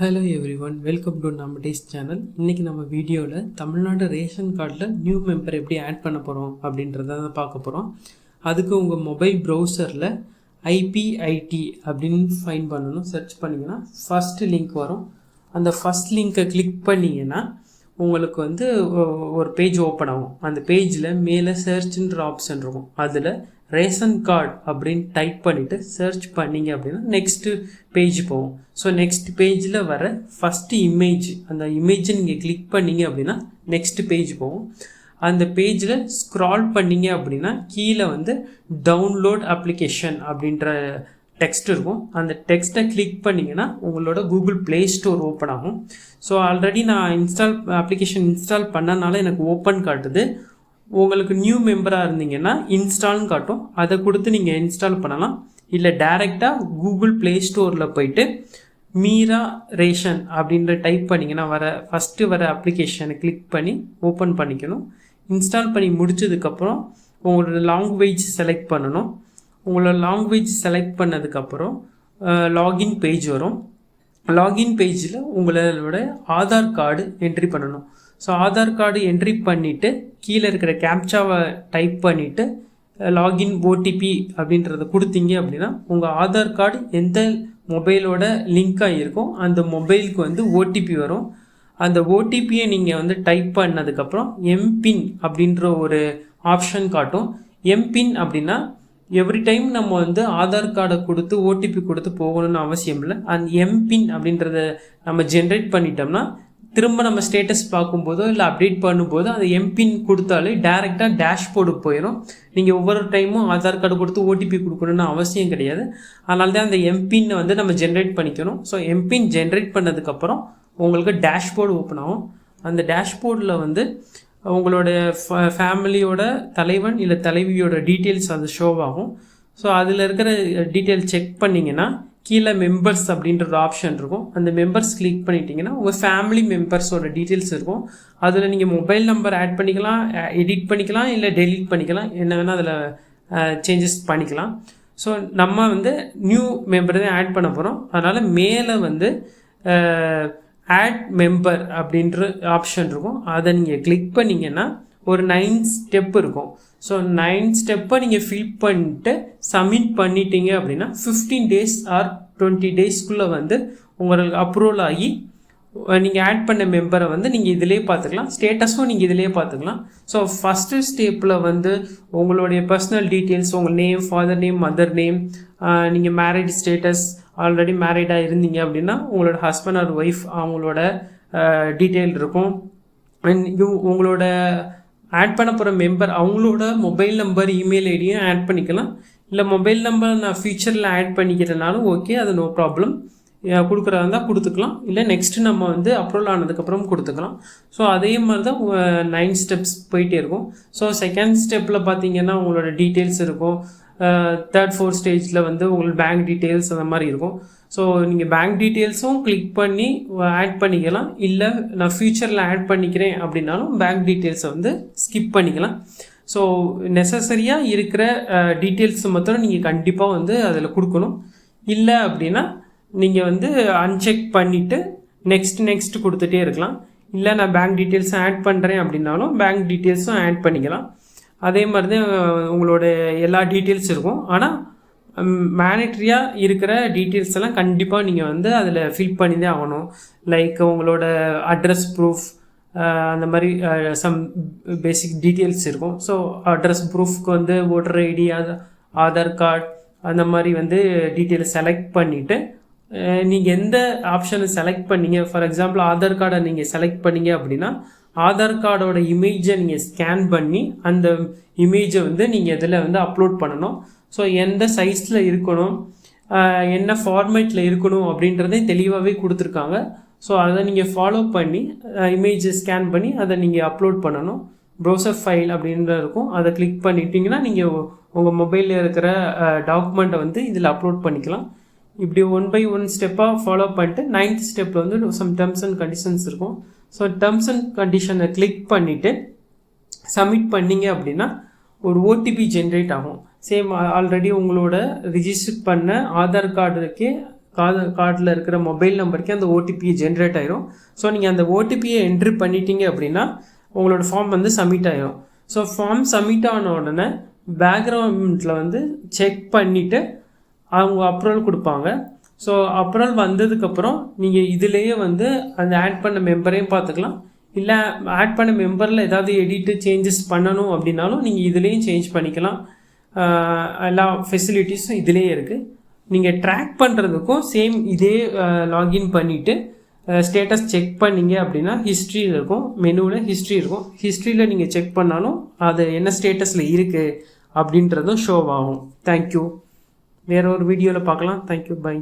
Hello every one, welcome to நம்ம taste channel. இன்றைக்கி நம்ம வீடியோவில் தமிழ்நாடு ரேஷன் கார்டில் நியூ மெம்பர் எப்படி ஆட் பண்ண போகிறோம் அப்படின்றத தான் பார்க்க போகிறோம். அதுக்கு உங்கள் மொபைல் ப்ரௌசரில் ஐபிஐடி அப்படின்னு ஃபைன் பண்ணணும். சர்ச் பண்ணிங்கன்னா ஃபஸ்ட்டு லிங்க் வரும். அந்த ஃபஸ்ட் லிங்க்கை கிளிக் பண்ணிங்கன்னா உங்களுக்கு வந்து ஒரு பேஜ் ஓப்பன் ஆகும். அந்த பேஜில் மேலே சர்ச்ன்ற ஆப்ஷன் இருக்கும். அதில் ரேஷன் கார்டு அப்படின்னு டைப் பண்ணிவிட்டு சர்ச் பண்ணிங்க அப்படின்னா நெக்ஸ்ட்டு பேஜ் போகும். ஸோ நெக்ஸ்ட் பேஜில் வர ஃபஸ்ட்டு இமேஜ், அந்த இமேஜை நீங்கள் கிளிக் பண்ணிங்க அப்படின்னா நெக்ஸ்ட் பேஜ் போகும். அந்த பேஜில் ஸ்க்ரால் பண்ணிங்க அப்படின்னா கீழே வந்து டவுன்லோட் அப்ளிகேஷன் அப்படின்ற டெக்ஸ்ட் இருக்கும். அந்த டெக்ஸ்ட்டை கிளிக் பண்ணிங்கன்னா உங்களோட கூகுள் ப்ளே ஸ்டோர் ஓப்பன் ஆகும். ஸோ ஆல்ரெடி நான் அப்ளிகேஷன் இன்ஸ்டால் பண்ணனால எனக்கு ஓப்பன் காட்டுது. உங்களுக்கு நியூ மெம்பராக இருந்தீங்கன்னா இன்ஸ்டால்னு காட்டும். அதை கொடுத்து நீங்கள் இன்ஸ்டால் பண்ணலாம். இல்லை டைரெக்டாக கூகுள் ப்ளே ஸ்டோரில் போயிட்டு மீரா ரேஷன் அப்படின்ற டைப் பண்ணிங்கன்னா ஃபஸ்ட்டு வர அப்ளிகேஷனை கிளிக் பண்ணி ஓப்பன் பண்ணிக்கணும். இன்ஸ்டால் பண்ணி முடிச்சதுக்கப்புறம் உங்களோட லாங்குவேஜ் செலக்ட் பண்ணணும். உங்களோட லாங்குவேஜ் செலக்ட் பண்ணதுக்கப்புறம் லாகின் பேஜ் வரும். லாகின் பேஜில் உங்களோட ஆதார் கார்டு என்ட்ரி பண்ணணும். ஸோ ஆதார் கார்டு என்ட்ரி பண்ணிவிட்டு கீழே இருக்கிற கேப்சாவை டைப் பண்ணிவிட்டு லாகின் ஓடிபி அப்படின்றத கொடுத்தீங்க அப்படின்னா உங்கள் ஆதார் கார்டு எந்த மொபைலோட லிங்க் ஆகியிருக்கும் அந்த மொபைலுக்கு வந்து ஓடிபி வரும். அந்த ஓடிபியை நீங்கள் வந்து டைப் பண்ணதுக்கப்புறம் எம்பின் அப்படின்ற ஒரு ஆப்ஷன் காட்டும். எம்பின் அப்படின்னா எவ்ரி டைம் நம்ம வந்து ஆதார் கார்டை கொடுத்து ஓடிபி கொடுத்து போகணும்னு அவசியம் இல்லை. அந்த எம்பின் அப்படின்றத நம்ம ஜென்ரேட் பண்ணிட்டோம்னா திரும்ப நம்ம ஸ்டேட்டஸ் பார்க்கும்போதோ இல்லை அப்டேட் பண்ணும்போதோ அந்த எம்பின் கொடுத்தாலே டேரெக்டாக டேஷ்போர்டுக்கு போயிடும். நீங்கள் ஒவ்வொரு டைமும் ஆதார் கார்டு கொடுத்து ஓடிபி கொடுக்கணும்னு அவசியம் கிடையாது. அதனால தான் அந்த எம்பின்னை வந்து நம்ம ஜென்ரேட் பண்ணிக்கணும். ஸோ எம்பின் ஜென்ரேட் பண்ணதுக்கப்புறம் உங்களுக்கு டேஷ்போர்டு ஓப்பன் ஆகும். அந்த டேஷ்போர்டில் வந்து உங்களோட ஃபேமிலியோட தலைவன் இல்லை தலைவியோட டீட்டெயில்ஸ் அது ஷோ ஆகும். ஸோ அதில் இருக்கிற டீட்டெயில் செக் பண்ணிங்கன்னா கீழே மெம்பர்ஸ் அப்படின்ற ஒரு ஆப்ஷன் இருக்கும். அந்த மெம்பர்ஸ் கிளிக் பண்ணிட்டீங்கன்னா உங்கள் ஃபேமிலி மெம்பர்ஸோட டீட்டெயில்ஸ் இருக்கும். அதில் நீங்கள் மொபைல் நம்பர் ஆட் பண்ணிக்கலாம், எடிட் பண்ணிக்கலாம், இல்லை டெலீட் பண்ணிக்கலாம், என்ன வேணால் அதில் சேஞ்சஸ் பண்ணிக்கலாம். ஸோ நம்ம வந்து நியூ மெம்பர் தான் ஆட் பண்ண போகிறோம். அதனால் மேலே வந்து ஆட் மெம்பர் அப்படின்ற ஆப்ஷன் இருக்கும். அதை நீங்கள் கிளிக் பண்ணிங்கன்னா ஒரு 9 ஸ்டெப் இருக்கும். ஸோ 9 ஸ்டெப்பை நீங்கள் ஃபில் பண்ணிட்டு சப்மிட் பண்ணிட்டீங்க அப்படின்னா 15 days ஆர் 20 daysக்குள்ளே வந்து உங்களுக்கு அப்ரூவல் ஆகி நீங்கள் ஆட் பண்ண மெம்பரை வந்து நீங்கள் இதிலே பார்த்துக்கலாம். ஸ்டேட்டஸும் நீங்கள் இதிலே பார்த்துக்கலாம். ஸோ ஃபஸ்ட்டு ஸ்டெப்பில் வந்து உங்களுடைய பர்சனல் டீட்டெயில்ஸ், உங்கள் name, father name, mother name, நீங்கள் மேரிட் ஸ்டேட்டஸ், ஆல்ரெடி மேரிடாக இருந்தீங்க அப்படின்னா உங்களோட ஹஸ்பண்ட் ஆர் ஒய்ஃப் அவங்களோட டீட்டெயில் இருக்கும். உங்களோட ஆட் பண்ண போகிற மெம்பர் அவங்களோட மொபைல் நம்பர், இமெயில் ஐடியும் ஆட் பண்ணிக்கலாம். இல்லை மொபைல் நம்பர் நான் ஃபியூச்சரில் ஆட் பண்ணிக்கிறதுனாலும் ஓகே, அது நோ ப்ராப்ளம். கொடுக்குறதா இருந்தால் கொடுத்துக்கலாம், இல்லை நெக்ஸ்ட்டு நம்ம வந்து அப்ரூவல் ஆனதுக்கப்புறம் கொடுத்துக்கலாம். ஸோ அதே மாதிரி தான் 9 ஸ்டெப்ஸ் போயிட்டே இருக்கும். ஸோ செகண்ட் ஸ்டெப்பில் பார்த்தீங்கன்னா உங்களோட டீட்டெயில்ஸ் இருக்கும். தேர்ட் 4th ஸ்டேஜில் வந்து உங்களுக்கு பேங்க் டீட்டெயில்ஸ் அந்த மாதிரி இருக்கும். ஸோ நீங்கள் பேங்க் டீட்டெயில்ஸும் கிளிக் பண்ணி ஆட் பண்ணிக்கலாம். இல்லை நான் ஃப்யூச்சரில் ஆட் பண்ணிக்கிறேன் அப்படின்னாலும் பேங்க் டீட்டெயில்ஸை வந்து ஸ்கிப் பண்ணிக்கலாம். ஸோ நெசசரியாக இருக்கிற டீட்டெயில்ஸ் மாத்திரம் நீங்கள் கண்டிப்பாக வந்து அதில் கொடுக்கணும். இல்லை அப்படின்னா நீங்கள் வந்து அன்செக் பண்ணிவிட்டு நெக்ஸ்ட் கொடுத்துட்டே இருக்கலாம். இல்லை நான் பேங்க் டீட்டெயில்ஸும் ஆட் பண்ணுறேன் அப்படின்னாலும் பேங்க் டீட்டெயில்ஸும் ஆட் பண்ணிக்கலாம். அதே மாதிரி தான் உங்களோட எல்லா டீட்டெயில்ஸ் இருக்கும். ஆனால் மேனிட்ரியாக இருக்கிற டீட்டெயில்ஸ் எல்லாம் கண்டிப்பாக நீங்கள் வந்து அதில் ஃபில் பண்ணி தான் ஆகணும். லைக் உங்களோட அட்ரஸ் ப்ரூஃப், அந்த மாதிரி சம் பேசிக் டீட்டெயில்ஸ் இருக்கும். ஸோ அட்ரஸ் ப்ரூஃப்க்கு வந்து ஓட்டர் ஐடி, ஆதார் கார்டு அந்த மாதிரி வந்து டீட்டெயில்ஸ் செலக்ட் பண்ணிவிட்டு நீங்கள் எந்த ஆப்ஷனை செலக்ட் பண்ணீங்க, ஃபார் எக்ஸாம்பிள் ஆதார் கார்டை நீங்கள் செலக்ட் பண்ணீங்க அப்படின்னா ஆதார் கார்டோட இமேஜை நீங்கள் ஸ்கேன் பண்ணி அந்த இமேஜை வந்து நீங்கள் இதில் வந்து அப்லோட் பண்ணணும். ஸோ எந்த சைஸில் இருக்கணும், என்ன ஃபார்மேட்டில் இருக்கணும் அப்படின்றதே தெளிவாகவே கொடுத்துருக்காங்க. ஸோ அதை நீங்கள் ஃபாலோ பண்ணி இமேஜை ஸ்கேன் பண்ணி அதை நீங்கள் அப்லோட் பண்ணணும். ப்ரௌசர் ஃபைல் அப்படின்ற இருக்கும். அதை கிளிக் பண்ணிட்டீங்கன்னா நீங்கள் உங்கள் மொபைலில் இருக்கிற டாக்குமெண்ட்டை வந்து இதில் அப்லோட் பண்ணிக்கலாம். இப்படி 1 by 1 ஸ்டெப்பாக ஃபாலோ பண்ணிட்டு 9th ஸ்டெப்பில் வந்து சம் டேர்ம்ஸ் அண்ட் கண்டிஷன்ஸ் இருக்கும். ஸோ டேர்ம்ஸ் அண்ட் கண்டிஷனை கிளிக் பண்ணிவிட்டு சப்மிட் பண்ணிங்க அப்படின்னா ஒரு ஓடிபி ஜென்ரேட் ஆகும். சேம் ஆல்ரெடி உங்களோட ரிஜிஸ்டர் பண்ண ஆதார் கார்டுக்கே கார்டில் இருக்கிற மொபைல் நம்பருக்கே அந்த ஓடிபி ஜென்ரேட் ஆயிரும். ஸோ நீங்கள் அந்த ஓடிபியை என்ட்ரி பண்ணிட்டீங்க அப்படின்னா உங்களோட ஃபார்ம் வந்து சப்மிட் ஆயிரும். ஸோ ஃபார்ம் சப்மிட் ஆன உடனே பேக்ரவுண்டில் வந்து செக் பண்ணிவிட்டு அவங்க அப்ரூவல் கொடுப்பாங்க. ஸோ அப்ரூவல் வந்ததுக்கப்புறம் நீங்கள் இதிலேயே வந்து அந்த ஆட் பண்ண மெம்பரையும் பார்த்துக்கலாம். இல்லை ஆட் பண்ண மெம்பரில் ஏதாவது எடிட்டு சேஞ்சஸ் பண்ணணும் அப்படின்னாலும் நீங்கள் இதுலேயும் சேஞ்ச் பண்ணிக்கலாம். எல்லா ஃபெசிலிட்டிஸும் இதிலேயே இருக்குது. நீங்கள் ட்ராக் பண்ணுறதுக்கும் சேம் இதே லாகின் பண்ணிவிட்டு ஸ்டேட்டஸ் செக் பண்ணிங்க அப்படின்னா ஹிஸ்ட்ரியில் இருக்கும், மெனுவில் ஹிஸ்ட்ரி இருக்கும். ஹிஸ்ட்ரியில் நீங்கள் செக் பண்ணாலும் அது என்ன ஸ்டேட்டஸில் இருக்குது அப்படின்றதும் ஷோ ஆகும். தேங்க்யூ. வேறு ஒரு வீடியோவில் பார்க்கலாம். தேங்க்யூ. பை.